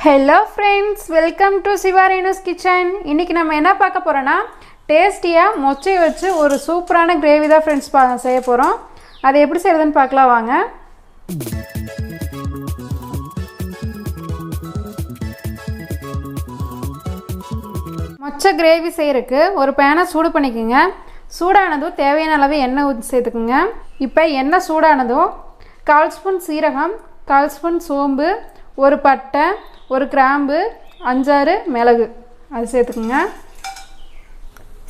Hello friends, welcome to Siva Renu's kitchen. இன்னைக்கு நம்ம என்ன பார்க்க போறோம்னா டேஸ்டியா மொச்சை வச்சு ஒரு சூப்பரான கிரேவி தான் फ्रेंड्स செய்ய போறோம். அது எப்படி செய்யறதுன்னு பார்க்கலாம் வாங்க. மொச்சை கிரேவி செய்யறதுக்கு ஒரு பேனை சூடு பண்ணிக்கங்க. சூடானதும் தேவையான அளவு எண்ணெய் ஊத்தி சேர்த்துக்கங்க. இப்போ எண்ணெய் சூடானதும் 1/4 ஸ்பூன் சீரகம், 1/4 ஸ்பூன் சோம்பு, ஒரு பட்டை, ஒரு கிராம்பு, 5-6 மிளகு அது சேர்த்துக்குங்க.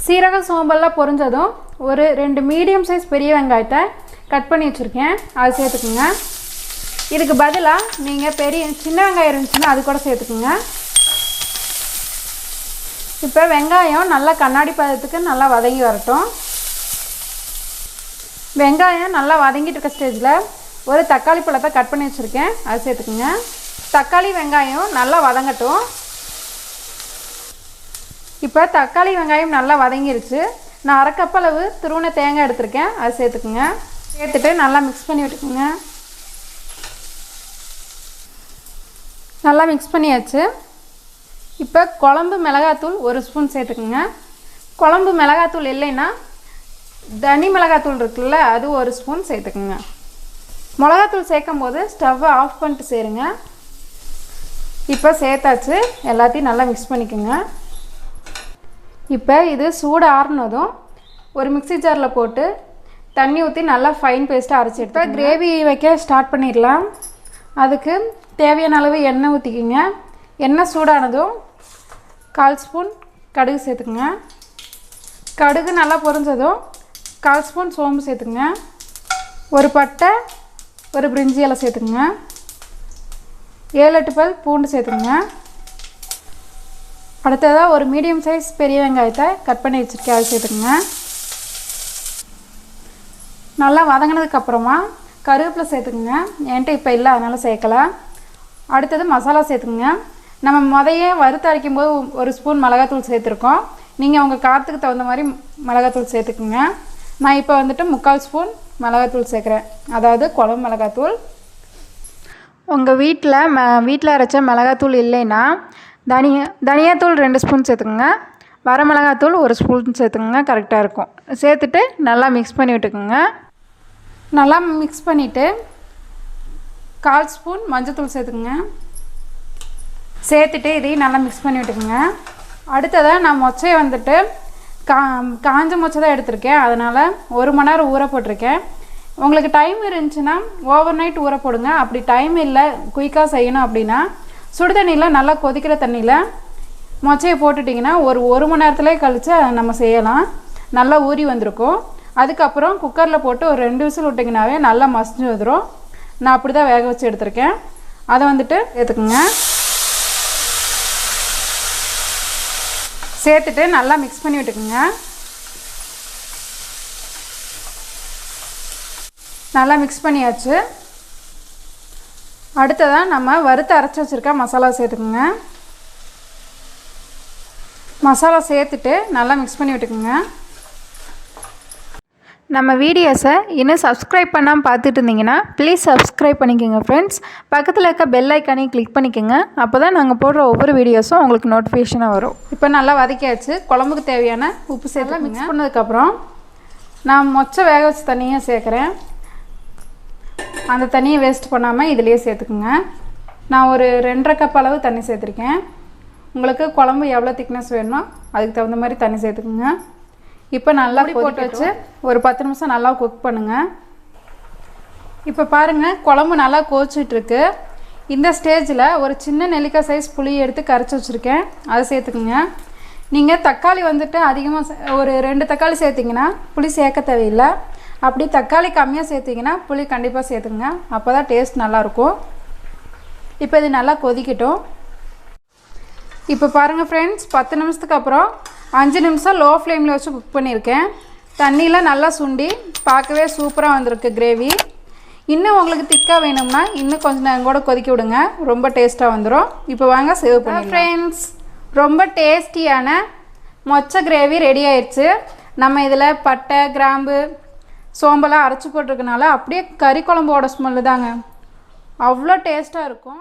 சீரகம் சோம்பெல்லாம் பொரிஞ்சதும் ஒரு 2 மீடியம் சைஸ் பெரிய வெங்காயத்தை கட் பண்ணி வச்சுருக்கேன், அது சேர்த்துக்குங்க. இதுக்கு பதிலாக நீங்கள் சின்ன வெங்காயம் இருந்துச்சுன்னா அது கூட சேர்த்துக்குங்க. இப்போ வெங்காயம் நல்லா கண்ணாடி பதத்துக்கு நல்லா வதங்கி வரட்டும். வெங்காயம் நல்லா வதங்கிட்டு இருக்க ஸ்டேஜில் ஒரு தக்காளி பழத்தை கட் பண்ணி வச்சுருக்கேன், அது சேர்த்துக்குங்க. தக்காளி வெங்காயம் நல்லா வதங்கட்டும். இப்போ தக்காளி வெங்காயம் நல்லா வதங்கிருச்சு. நான் 1/2 கப் அளவு துருவின தேங்காய் எடுத்திருக்கேன், அது சேர்த்துக்குங்க. சேர்த்துட்டு நல்லா மிக்ஸ் பண்ணி விட்டுக்குங்க. நல்லா மிக்ஸ் பண்ணியாச்சு. இப்போ குழம்பு மிளகாத்தூள் 1 ஸ்பூன் சேர்த்துக்குங்க. குழம்பு மிளகாத்தூள் இல்லைன்னா தனி மிளகாத்தூள் இருக்குல்ல, அது 1 ஸ்பூன் சேர்த்துக்குங்க. மிளகாத்தூள் சேர்க்கும் போது ஸ்டவ்வை ஆஃப் பண்ணிட்டு சேருங்க. இப்போ சேர்த்தாச்சு, எல்லாத்தையும் நல்லா மிக்ஸ் பண்ணிக்கோங்க. இப்போ இது சூடு ஆறுனதும் ஒரு மிக்ஸி ஜாரில் போட்டு தண்ணி ஊற்றி நல்லா ஃபைன் பேஸ்ட்டாக அரைச்சி எடுத்து கிரேவி வைக்க ஸ்டார்ட் பண்ணிடலாம். அதுக்கு தேவையான அளவு எண்ணெய் ஊற்றிக்கிங்க. எண்ணெய் சூடானதும் 1/4 ஸ்பூன் கடுகு சேர்த்துக்குங்க. கடுகு நல்லா பொரிஞ்சதும் 1/4 ஸ்பூன் சோம்பு சேர்த்துக்குங்க. ஒரு பட்டை, ஒரு பிரிஞ்சி இலை சேர்த்துக்குங்க. 7-8 பல் பூண்டு சேர்த்துக்குங்க. அடுத்ததாக ஒரு மீடியம் சைஸ் பெரிய வெங்காயத்தை கட் பண்ணி வச்சுருக்கேன், அது சேர்த்துக்குங்க. நல்லா வதங்கினதுக்கப்புறமா கருவேப்பிலை சேர்த்துக்குங்க. என்கிட்ட இப்போ இல்லை, அதனால் சேர்க்கலாம். அடுத்தது மசாலா சேர்த்துக்குங்க. நம்ம முதையே வறுத்து அரைக்கும் போது 1 ஸ்பூன் மிளகாத்தூள் சேர்த்துருக்கோம். நீங்கள் உங்கள் காரத்துக்கு தகுந்த மாதிரி மிளகாத்தூள் சேர்த்துக்குங்க. நான் இப்போ வந்துட்டு 3/4 ஸ்பூன் மிளகாத்தூள் சேர்க்குறேன், அதாவது குழம்பு மிளகாத்தூள். உங்கள் வீட்டில் அரைச்ச மிளகாத்தூள் இல்லைன்னா தனியாத்தூள் 2 ஸ்பூன் சேர்த்துக்குங்க. வரமிளகாத்தூள் 1 ஸ்பூன் சேர்த்துக்குங்க, கரெக்டாக இருக்கும். சேர்த்துட்டு நல்லா மிக்ஸ் பண்ணி விட்டுக்குங்க. நல்லா மிக்ஸ் பண்ணிவிட்டு 1/4 ஸ்பூன் மஞ்சத்தூள் சேர்த்துக்குங்க. சேர்த்துட்டு இதையும் நல்லா மிக்ஸ் பண்ணி விட்டுக்குங்க. அடுத்ததாக நான் மொச்சையை வந்துட்டு காஞ்ச மொச்சை தான் எடுத்திருக்கேன், அதனால் 1 மணி நேரம் ஊற போட்டிருக்கேன். உங்களுக்கு டைம் இருந்துச்சுன்னா ஓவர் நைட் ஊற போடுங்க. அப்படி டைம் இல்லை, குயிக்காக செய்யணும் அப்படின்னா சுடு தண்ணியில் நல்லா கொதிக்கிற தண்ணியில் மொச்சையை போட்டுட்டிங்கன்னா ஒரு மணி நேரத்துலேயே கழித்து நம்ம செய்யலாம். நல்லா ஊறி வந்திருக்கும். அதுக்கப்புறம் குக்கரில் போட்டு ஒரு 2 விசில் விட்டிங்கனாவே நல்லா மசிஞ்சு வந்துடும். நான் அப்படி தான் வேக வச்சு எடுத்திருக்கேன். அதை வந்துட்டு சேர்த்துக்குங்க. சேர்த்துட்டு நல்லா மிக்ஸ் பண்ணி விட்டுக்குங்க. நல்லா மிக்ஸ் பண்ணியாச்சு. அடுத்ததாக நம்ம வறுத்து அரைச்சி வச்சுருக்க மசாலா சேர்த்துக்குங்க. மசாலா சேர்த்துட்டு நல்லா மிக்ஸ் பண்ணி விட்டுக்குங்க. நம்ம வீடியோஸை இன்னும் சப்ஸ்கிரைப் பண்ணாமல் பார்த்துட்டு இருந்தீங்கன்னா ப்ளீஸ் சப்ஸ்கிரைப் பண்ணிக்கோங்க ஃப்ரெண்ட்ஸ். பக்கத்தில் இருக்க பெல் ஐக்கானையும் கிளிக் பண்ணிக்கோங்க. அப்போ தான் நாங்கள் போடுற ஒவ்வொரு வீடியோஸும் உங்களுக்கு நோட்டிஃபிகேஷனாக வரும். இப்போ நல்லா வதக்கியாச்சு. குழம்புக்கு தேவையான உப்பு சேர்த்து மிக்ஸ் பண்ணதுக்கப்புறம் நான் மொச்சை வேக வச்ச தண்ணியை சேர்க்குறேன். அந்த தண்ணியை வேஸ்ட் பண்ணாமல் இதிலேயே சேர்த்துக்குங்க. நான் ஒரு 2.5 கப் அளவு தண்ணி சேர்த்துருக்கேன். உங்களுக்கு குழம்பு எவ்வளோ திக்னஸ் வேணுமோ அதுக்கு தகுந்த மாதிரி தண்ணி சேர்த்துக்குங்க. இப்போ நல்லா போட்டு வச்சு ஒரு 10 நிமிஷம் நல்லா குக் பண்ணுங்கள். இப்போ பாருங்கள், குழம்பு நல்லா கொதிச்சிட்ருக்கு. இந்த ஸ்டேஜில் ஒரு சின்ன நெல்லிக்காய் சைஸ் புளி எடுத்து கரைச்சி வச்சுருக்கேன், அதை சேர்த்துக்குங்க. நீங்கள் தக்காளி வந்துட்டு அதிகமாக ஒரு 2 தக்காளி சேர்த்திங்கன்னா புளி சேர்க்க தேவையில்லை. அப்படி தக்காளி கம்மியாக சேர்த்திங்கன்னா புளி கண்டிப்பாக சேர்த்துங்க, அப்போ தான் டேஸ்ட் நல்லாயிருக்கும். இப்போ இது நல்லா கொதிக்கட்டும். இப்போ பாருங்கள் ஃப்ரெண்ட்ஸ், 10 நிமிஷத்துக்கு அப்புறம் 5 நிமிஷம் லோ ஃப்ளேமில் வச்சு குக் பண்ணியிருக்கேன். தண்ணியில் நல்லா சுண்டி பார்க்கவே சூப்பராக வந்திருக்கு கிரேவி. இன்னும் உங்களுக்கு திக்காக வேணும்னா இன்னும் கொஞ்சம் நேரம் கூட கொதிக்க விடுங்க, ரொம்ப டேஸ்ட்டாக வந்துடும். இப்போ வாங்க சர்வ் பண்ணி ஃப்ரெண்ட்ஸ், ரொம்ப டேஸ்டியான மொச்சை கிரேவி ரெடி ஆயிடுச்சு. நம்ம இதில் பட்டை, கிராம்பு, சோம்பெல்லாம் அரைச்சி போட்டிருக்கனால அப்படியே கறி குழம்போட ஸ்மெல்லு தாங்க, அவ்வளோ டேஸ்ட்டாக இருக்கும்.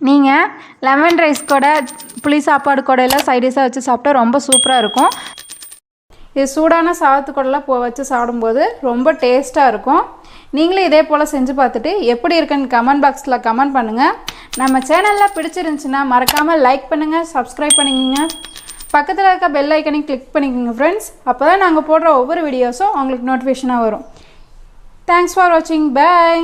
நீங்கள் லெமன் ரைஸ் கூட புளி சாப்பாடு கூட எல்லாம் சைடிஷாக வச்சு சாப்பிட்டா ரொம்ப சூப்பராக இருக்கும். இது சூடான சாதத்து கூடலாம் வச்சு சாப்பிடும்போது ரொம்ப டேஸ்ட்டாக இருக்கும். நீங்களும் இதே போல் செஞ்சு பார்த்துட்டு எப்படி இருக்குன்னு கமெண்ட் பாக்ஸில் கமெண்ட் பண்ணுங்கள். நம்ம சேனலில் பிடிச்சிருந்துச்சின்னா மறக்காமல் லைக் பண்ணுங்கள், சப்ஸ்கிரைப் பண்ணிக்கோங்க. பக்கத்தில் இருக்க பெல் ஐக்கனையும் கிளிக் பண்ணிக்கோங்க ஃப்ரெண்ட்ஸ். அப்போ தான் நாங்கள் போடுற ஒவ்வொரு வீடியோஸும் உங்களுக்கு நோட்டிஃபிகேஷனாக வரும். தேங்க்ஸ் ஃபார் வாட்சிங். பை.